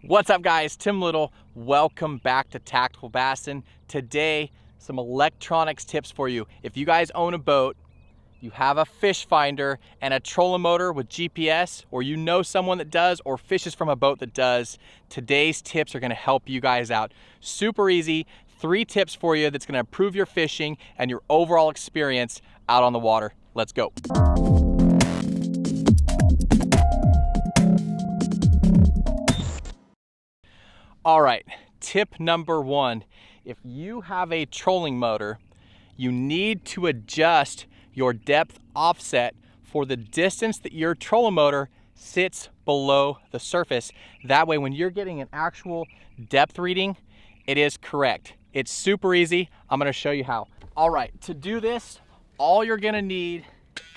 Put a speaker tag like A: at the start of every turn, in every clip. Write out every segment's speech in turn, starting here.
A: What's up guys, Tim Little. Welcome back to Tactical Bassin. Today, some electronics tips for you. If you guys own a boat, you have a fish finder and a trolling motor with GPS, or you know someone that does, or fishes from a boat that does, today's tips are gonna help you guys out. Super easy, 3 tips for you that's gonna improve your fishing and your overall experience out on the water. Let's go. All right, tip number 1. If you have a trolling motor, you need to adjust your depth offset for the distance that your trolling motor sits below the surface. That way, when you're getting an actual depth reading, it is correct. It's super easy. I'm gonna show you how. All right, to do this, all you're gonna need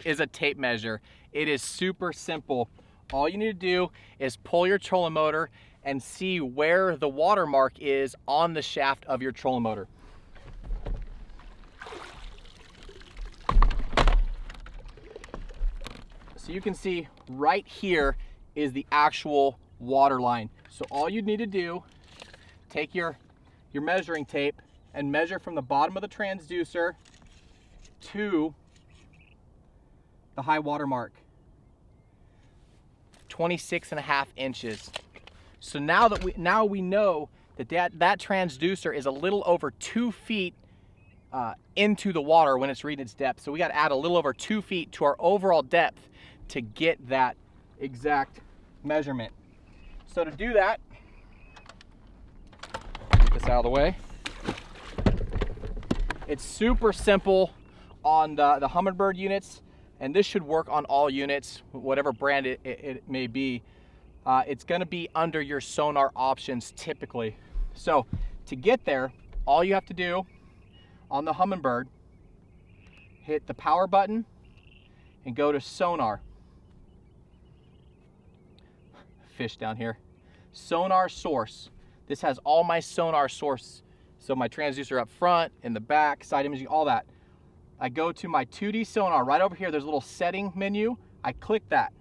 A: is a tape measure. It is super simple. All you need to do is pull your trolling motor and see where the watermark is on the shaft of your trolling motor. So you can see right here is the actual water line. So all you need to do, take your measuring tape and measure from the bottom of the transducer to the high water mark, 26.5 inches. So now we know that transducer is a little over 2 feet into the water when it's reading its depth. So we got to add a little over 2 feet to our overall depth to get that exact measurement. So to do that, get this out of the way. It's super simple on the Humminbird units, and this should work on all units, whatever brand it may be. It's gonna be under your sonar options typically. So to get there, all you have to do on the Humminbird, hit the power button and go to sonar. Fish down here. Sonar source. This has all my sonar source. So my transducer up front, in the back, side imaging, all that. I go to my 2D sonar. Right over here, there's a little setting menu. I click that.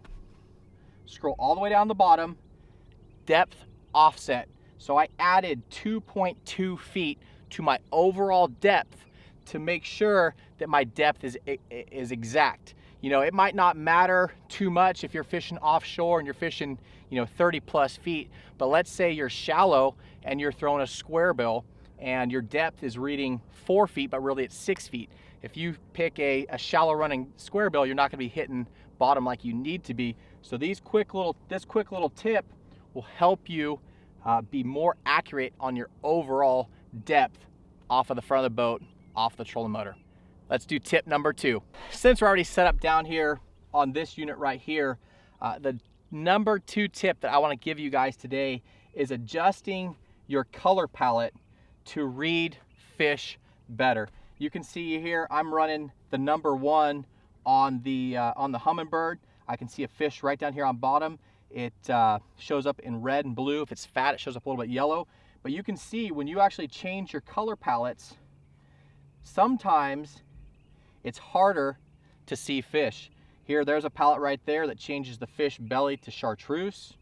A: Scroll all the way down the bottom, depth offset. So I added 2.2 feet to my overall depth to make sure that my depth is exact. You know, it might not matter too much if you're fishing offshore and you're fishing, 30 plus feet, but let's say you're shallow and you're throwing a square bill and your depth is reading 4 feet, but really it's 6 feet. If you pick a shallow running square bill, you're not gonna be hitting bottom like you need to be. So this quick little tip will help you be more accurate on your overall depth off of the front of the boat, off the trolling motor. Let's do tip number 2. Since we're already set up down here on this unit right here, the number 2 tip that I want to give you guys today is adjusting your color palette to read fish better. You can see here I'm running the number 1 on the Humminbird. I can see a fish right down here on bottom. It shows up in red and blue. If it's fat, it shows up a little bit yellow. But you can see when you actually change your color palettes, sometimes it's harder to see fish. Here, there's a palette right there that changes the fish belly to chartreuse.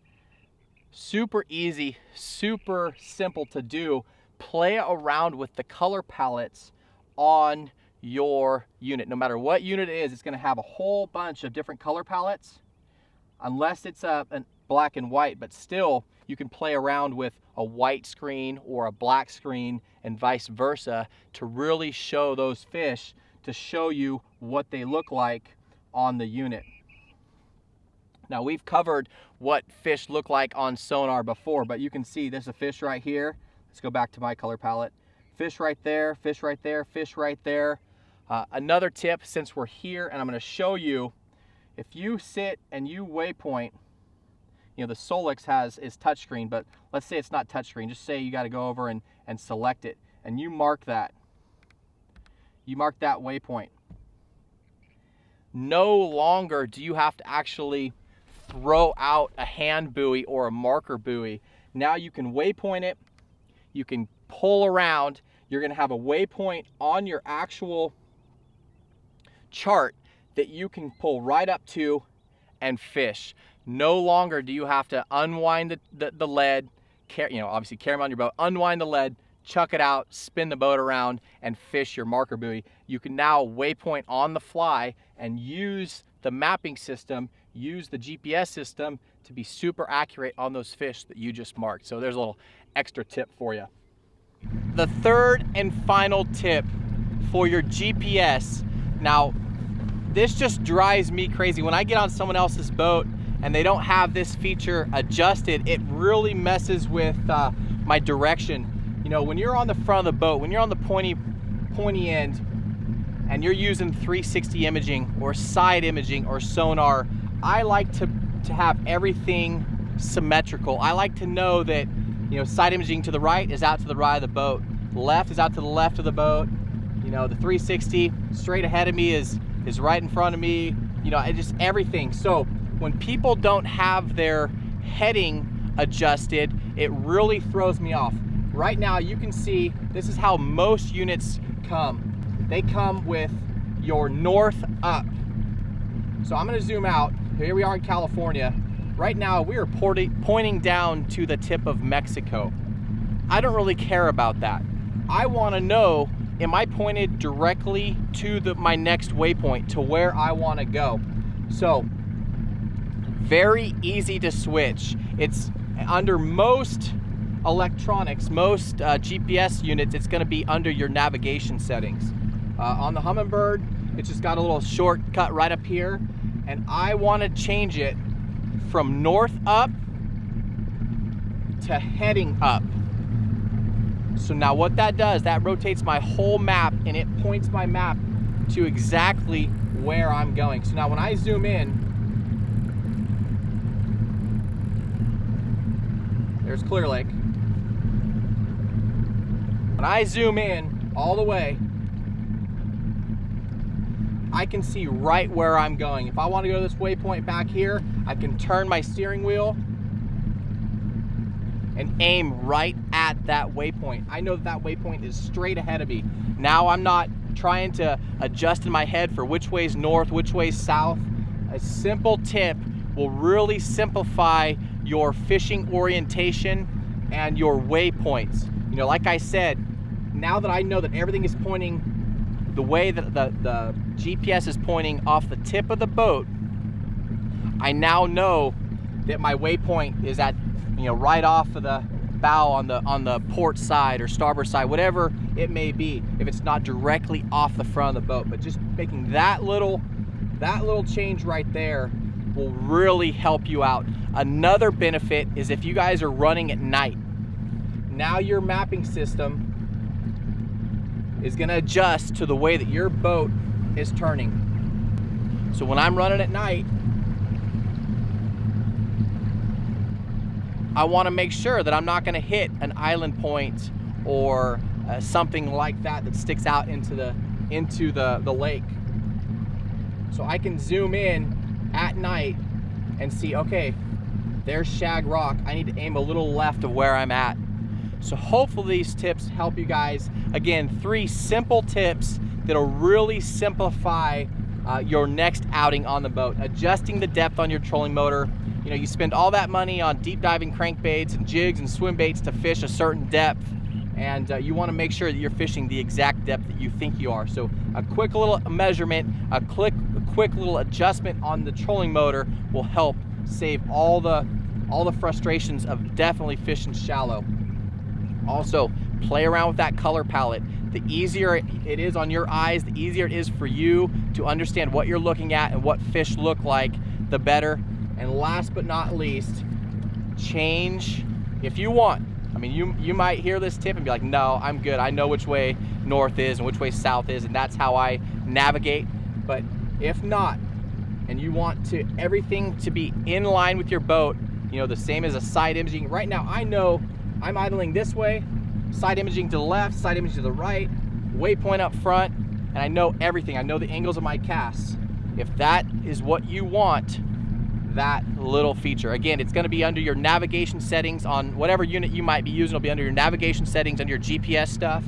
A: Super easy, super simple to do. Play around with the color palettes on your unit. No matter what unit it is, it's going to have a whole bunch of different color palettes, unless it's a black and white, but still you can play around with a white screen or a black screen and vice versa to really show those fish, to show you what they look like on the unit. Now we've covered what fish look like on sonar before, but you can see there's a fish right here. Let's go back to my color palette. Fish right there, fish right there, fish right there. Another tip, since we're here and I'm going to show you, if you sit and you waypoint, the Solix is touchscreen, but let's say it's not touchscreen. Just say you got to go over and select it, and you mark that. You mark that waypoint. No longer do you have to actually throw out a hand buoy or a marker buoy. Now you can waypoint it. You can pull around. You're going to have a waypoint on your actual chart that you can pull right up to and fish. No longer do you have to unwind the lead, obviously carry them on your boat, unwind the lead, chuck it out, spin the boat around, and fish your marker buoy. You can now waypoint on the fly and use the mapping system, use the GPS system to be super accurate on those fish that you just marked. So there's a little extra tip for you. The third and final tip for your GPS. Now, this just drives me crazy. When I get on someone else's boat and they don't have this feature adjusted, it really messes with my direction. You know, when you're on the front of the boat, when you're on the pointy end and you're using 360 imaging or side imaging or sonar, I like to have everything symmetrical. I like to know that, you know, side imaging to the right is out to the right of the boat, left is out to the left of the boat, you know, the 360 straight ahead of me is right in front of me, you know, just everything. So when people don't have their heading adjusted, it really throws me off. Right now you can see this is how most units come. They come with your north up. So I'm going to zoom out. Here we are in California. Right now we are pointing down to the tip of Mexico. I don't really care about that. I want to know, am I pointed directly to my next waypoint, to where I want to go? So very easy to switch. It's under most electronics, most GPS units, it's going to be under your navigation settings. On the Humminbird, it's just got a little shortcut right up here, and I want to change it from north up to heading up. So now what that does, that rotates my whole map and it points my map to exactly where I'm going. So now when I zoom in, there's Clear Lake. When I zoom in all the way, I can see right where I'm going. If I want to go to this waypoint back here, I can turn my steering wheel and aim right at that waypoint. I know that waypoint is straight ahead of me. Now I'm not trying to adjust in my head for which way's north, which way's south. A simple tip will really simplify your fishing orientation and your waypoints. You know, like I said, now that I know that everything is pointing the way that the GPS is pointing off the tip of the boat, I now know that my waypoint is at, you know, right off of the bow on the port side or starboard side, whatever it may be, if it's not directly off the front of the boat. But just making that little change right there will really help you out. Another benefit is if you guys are running at night, now your mapping system is going to adjust to the way that your boat is turning. So when I'm running at night, I want to make sure that I'm not going to hit an island point or something like that that sticks out into the lake. So I can zoom in at night and see, okay, there's Shag Rock. I need to aim a little left of where I'm at. So hopefully these tips help you guys. Again, 3 simple tips that'll really simplify your next outing on the boat. Adjusting the depth on your trolling motor. You know, you spend all that money on deep diving crankbaits and jigs and swim baits to fish a certain depth, and you want to make sure that you're fishing the exact depth that you think you are. So a quick little measurement, a quick little adjustment on the trolling motor will help save all the frustrations of definitely fishing shallow. Also, play around with that color palette. The easier it is on your eyes, the easier it is for you to understand what you're looking at and what fish look like, the better. And last but not least, change if you want. I mean, you might hear this tip and be like, no, I'm good. I know which way north is and which way south is, and that's how I navigate. But if not, and you want everything to be in line with your boat, you know, the same as a side imaging. Right now, I know I'm idling this way, side imaging to the left, side imaging to the right, waypoint up front, and I know everything. I know the angles of my casts. If that is what you want, that little feature. Again, it's going to be under your navigation settings on whatever unit you might be using. It'll be under your navigation settings, under your GPS stuff,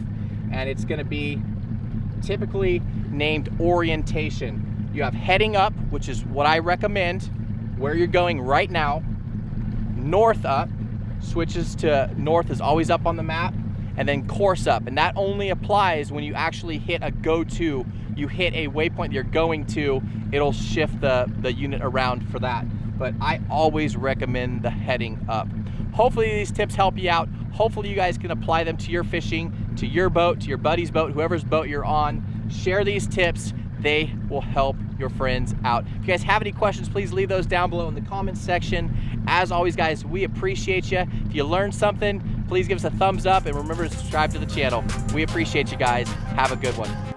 A: and it's going to be typically named orientation. You have heading up, which is what I recommend, where you're going right now, north up. switches to north is always up on the map, and then course up. And that only applies when you actually hit a go-to. You hit a waypoint you're going to, it'll shift the unit around for that. But I always recommend the heading up. Hopefully these tips help you out. Hopefully you guys can apply them to your fishing, to your boat, to your buddy's boat, whoever's boat you're on. Share these tips. They will help your friends out. If you guys have any questions, please leave those down below in the comments section. As always, guys, we appreciate you. If you learned something, please give us a thumbs up and remember to subscribe to the channel. We appreciate you guys. Have a good one.